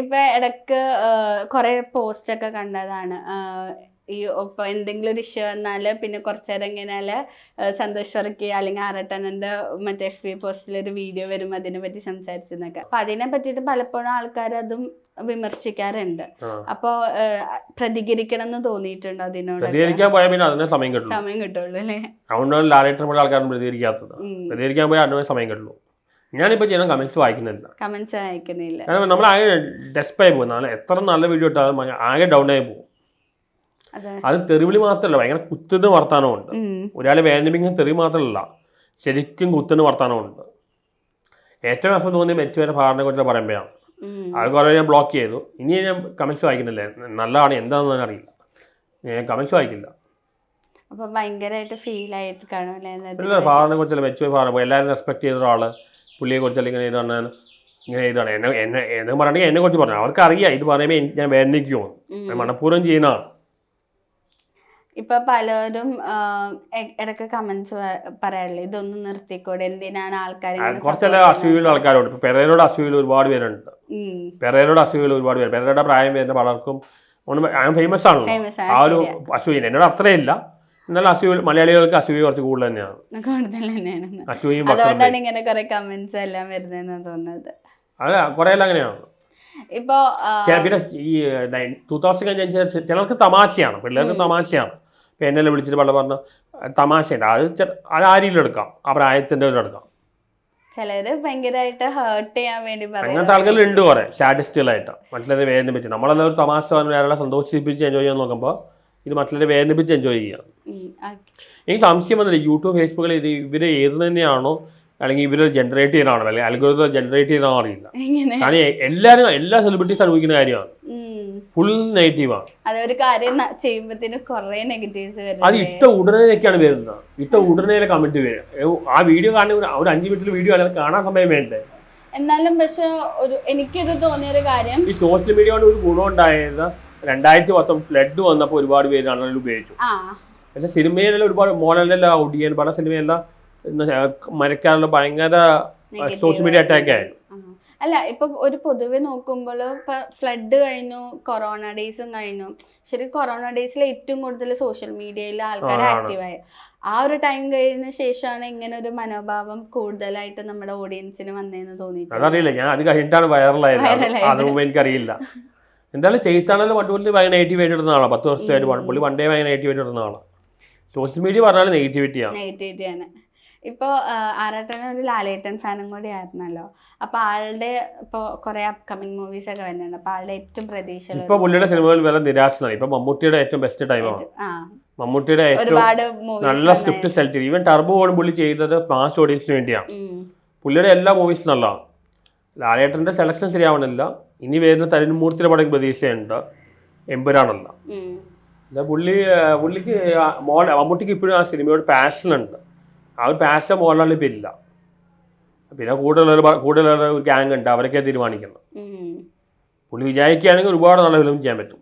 ഇപ്പൊ ഇടക്ക് കുറെ പോസ്റ്റ് ഒക്കെ കണ്ടതാണ്. ഈ ഇപ്പൊ എന്തെങ്കിലും ഒരു ഇഷ്യൂ വന്നാല് പിന്നെ കുറച്ചേരം ഇങ്ങനെ സന്തോഷ് വർക്കി അല്ലെങ്കിൽ ആറട്ടണ്ണന്റെ മറ്റേ FB പോസ്റ്റിൽ ഒരു വീഡിയോ വരും അതിനെ പറ്റി സംസാരിച്ചെന്നൊക്കെ. അപ്പൊ അതിനെ പറ്റിയിട്ട് പലപ്പോഴും ആൾക്കാർ അതും വിമർശിക്കാറുണ്ട്. അപ്പൊ പ്രതികരിക്കണം എന്ന് തോന്നിയിട്ടുണ്ടോ അതിനോട്? പ്രതികരിക്കാൻ പോയാൽ പിന്നെ അതിനെ സമയം കിട്ടുള്ളൂ അല്ലേ? അതുകൊണ്ടാണ് ലാലേട്ടൻ ആൾക്കാരും പ്രതികരിക്കാത്തത്. പ്രതികരിക്കാൻ പോയാൽ അതിനെ സമയം കിട്ടുള്ളൂ. ഞാനിപ്പോ ചെയ്യുന്ന കമന്റ്സ് വായിക്കുന്നില്ല. കാരണം നമ്മൾ ആകെ ഡെസ്പായി പോകും. എത്ര നല്ല വീഡിയോ ഇട്ടാലും ആകെ ഡൗൺ ആയി പോകും. അത് തെറിവിളി മാത്രമല്ല, ഭയങ്കര കുത്തുന്ന വർത്താനമുണ്ട്. ഒരാളെ വേദനിപ്പിക്കുന്ന തെറി മാത്രമല്ല, ശരിക്കും കുത്തുന്ന വർത്താനമുണ്ട്. ഏറ്റവും രസം തോന്നിയ മെച്ചുവരെ ഭാരനെ കുറിച്ച് പറയുമ്പോഴാണ്. അത് കുറേ ഞാൻ ബ്ലോക്ക് ചെയ്തു. ഇനി ഞാൻ കമന്റ്സ് വായിക്കുന്നില്ല. നല്ലതാണ് എന്താണെന്ന് ഞാൻ അറിയില്ല, ഞാൻ കമന്റ്സ് വായിക്കില്ല. അപ്പൊ ഭയങ്കരമായിട്ട് ഫീൽ ആയിട്ട് കാണുമല്ലേ? ഭാരനെ കുറിച്ചല്ല, മെച്ചുവരെ ഭാരൻ എല്ലാവരും റെസ്പെക്ട് ചെയ്ത ഒരാള് പുള്ളിയെ കുറിച്ചല്ല ഇങ്ങനെ ഇതാണ് എന്നെ പറയണമെങ്കിൽ എന്നെ കുറിച്ച് പറഞ്ഞു. അവർക്ക് അറിയാം ഇത് പറയുമ്പോൾ ഞാൻ വേദനിക്കുമോ, മനഃപൂർവ്വം ചെയ്യുന്നതാണ്. ഇപ്പൊ പലരും ഇടയ്ക്ക് കമന്റ്സ് പറയാറില്ലേ, ഇതൊന്നും നിർത്തിക്കൂടെ, എന്തിനാണ് ആൾക്കാർ? കുറച്ചല്ല അസൂയുള്ള ആൾക്കാരുണ്ട്. ഇപ്പൊ പെരേരോട് അസൂയുള്ള ഒരുപാട് പേരുണ്ട്. പെരേരയുടെ പ്രായം വരുന്ന പലർക്കും ഫേമസ് ആണല്ലോ. ആ ഒരു അസൂയ എന്നോട് അത്രയില്ല, എന്നാലും അസൂയ മലയാളികൾക്ക് അസൂയ കുറച്ച് കൂടുതൽ തന്നെയാണ്. അസൂയും അതുകൊണ്ടാണ് ഇങ്ങനെ കുറെ കമന്റ്സ് എല്ലാം വരുന്നതെന്ന് തോന്നുന്നത്. അല്ല കുറെ എല്ലാം അങ്ങനെയാണ്. ഇപ്പൊ പിന്നെ ഈ 2000 കഴിഞ്ഞ ചിലർക്ക് തമാശയാണ്, പിള്ളേർക്ക് തമാശയാണ്. ഇപ്പൊ എന്നെ വിളിച്ചിട്ട് പറഞ്ഞു തമാശയുണ്ട്, അത് ആരിലെടുക്കാം, ആ പ്രായത്തിന്റെ എടുക്കാം. ചിലര് ഭയങ്കരമായിട്ട് ഹേർട്ട് ചെയ്യാൻ വേണ്ടി അങ്ങനത്തെ ആളുകളുണ്ട് കുറെ സാഡിസ്റ്റുകളായിട്ട്, മറ്റുള്ളവരെ വേദനിപ്പിച്ച്. നമ്മളെല്ലാം ഒരു തമാശ പറഞ്ഞ സന്തോഷിപ്പിച്ച് എൻജോയ് ചെയ്യാൻ നോക്കുമ്പോൾ ഇത് മറ്റുള്ളവരെ വേദനിപ്പിച്ച് എൻജോയ് ചെയ്യാം. എനിക്ക് സംശയം വന്നില്ല, യൂട്യൂബ് ഫേസ്ബുക്കിൽ ഇത് ഇവര് ഏത് തന്നെയാണോ അല്ലെങ്കിൽ ഇവര് ജനറേറ്റ് ചെയ്യുന്നതാണോ അല്ലെങ്കിൽ അൽഗോരിതം ജനറേറ്റ് ചെയ്യുന്നതാണോ അറിയില്ല. കാരണം എല്ലാ സെലിബ്രിറ്റീസ് അനുഭവിക്കുന്ന കാര്യമാണ്, ഫുൾ നെഗറ്റീവാണ്. അതൊരു കാര്യം ചെയ്യുമ്പോഴത്തേനും കുറെ നെഗറ്റീവ്സ് വരും. അത് ഇട്ട ഉടനെയൊക്കെയാണ് വരുന്നത്, ഇട്ട ഉടനെ കമന്റ് വരും. ആ വീഡിയോ കാണുന്ന ഒരു 5 മിനിറ്റിൽ വീഡിയോ അല്ലെങ്കിൽ കാണാൻ സമയം വേണ്ടേ? എന്നാലും പക്ഷെ എനിക്കിത് തോന്നിയൊരു കാര്യം, ഈ സോഷ്യൽ മീഡിയ കൊണ്ട് ഒരു ഗുണം ഉണ്ടായത് 2010 ഫ്ലഡ് വന്നപ്പോൾ ഒരുപാട് പേര് ആളുകൾ ഉപയോഗിച്ചു. പക്ഷെ സിനിമയിലെല്ലാം ഒരുപാട് മോഹൻലാലിന്റെ ഒടിയൻ പല സിനിമയെല്ലാം മരക്കാനുള്ള ഭയങ്കര സോഷ്യൽ മീഡിയ അറ്റാക്ക് ആയിരുന്നു. അല്ല ഇപ്പൊ ഒരു പൊതുവെ നോക്കുമ്പോൾ ഇപ്പൊ ഫ്ലഡ് കഴിഞ്ഞു, കൊറോണ ഡേയ്സും കഴിഞ്ഞു. ശരി, കൊറോണ ഡേയ്സിൽ ഏറ്റവും കൂടുതൽ സോഷ്യൽ മീഡിയയിൽ ആൾക്കാർ ആക്റ്റീവായി. ആ ഒരു ടൈം കഴിഞ്ഞ ശേഷമാണ് ഇങ്ങനെ ഒരു മനോഭാവം കൂടുതലായിട്ട് നമ്മുടെ ഓഡിയൻസിന് വന്നതെന്ന് തോന്നിയിട്ട്. അതറിയില്ല, ഞാൻ അത് കഴിഞ്ഞിട്ടാണ് വൈറലായത്. അതും എനിക്കറിയില്ല. എന്തായാലും ചെയ്താണെങ്കിലും വണ്ടുപുള്ളി ഭയങ്കര നെഗറ്റീവായിട്ട് ഇടുന്ന ആളാണ്. 10 വർഷമായിട്ട് പുള്ളി പണ്ടേ ഭയങ്കര നെഗറ്റീവായിട്ട് ഇടുന്ന ആളാണ്. സോഷ്യൽ മീഡിയ പറഞ്ഞാൽ നെഗറ്റിവിറ്റിയാണ്. ഇപ്പോൾ ആറാട്ടൻ ഒരു ലാലേട്ടൻ ഫാനും കൂടി ആയിരുന്നല്ലോ. അപ്പൊ ആളുടെ ഇപ്പൊ കുറെ അപ്കമിങ് മൂവീസ് ഒക്കെ വരുന്നുണ്ട്. അപ്പൊ ആളുടെ ഏറ്റവും പ്രതീക്ഷ ഇപ്പൊ പുള്ളിയുടെ സിനിമകൾ വരെ നിരാശനാണ്. ഇപ്പൊ മമ്മൂട്ടിയുടെ ഏറ്റവും ബെസ്റ്റ് ടൈമാണ്. മമ്മൂട്ടിയുടെ ഏറ്റവും നല്ല സ്ക്രിപ്റ്റ് സെലക്ട് ചെയ്ത്, ഈവൻ ടർബോ ഓടും പുള്ളി ചെയ്തത് മാസ് ഓഡിയൻസിന് വേണ്ടിയാണ്. പുള്ളിയുടെ എല്ലാ മൂവീസും നല്ലതാണ്. ലാലേട്ടന്റെ സെലക്ഷൻ ശരിയാവണില്ല. ഇനി വരുന്ന തരുൺമൂർത്തിയുടെ പടം പ്രതീക്ഷയുണ്ട്, എമ്പുരാണല്ല. പുള്ളിക്ക് മമ്മൂട്ടിക്ക് ഇപ്പോഴും ആ സിനിമയോട് പാഷൻ ഉണ്ട്. ആ ഒരു പാഷൻ മോഹൻലാൽ ഇപ്പം ഇല്ല. പിന്നെ കൂടുതലുള്ള ഒരു ഗ്യാങ് ഉണ്ട്, അവരൊക്കെ തീരുമാനിക്കുന്നത്. പുള്ളി വിചാരിക്കുകയാണെങ്കിൽ ഒരുപാട് നല്ല ഫിലിം ചെയ്യാൻ പറ്റും.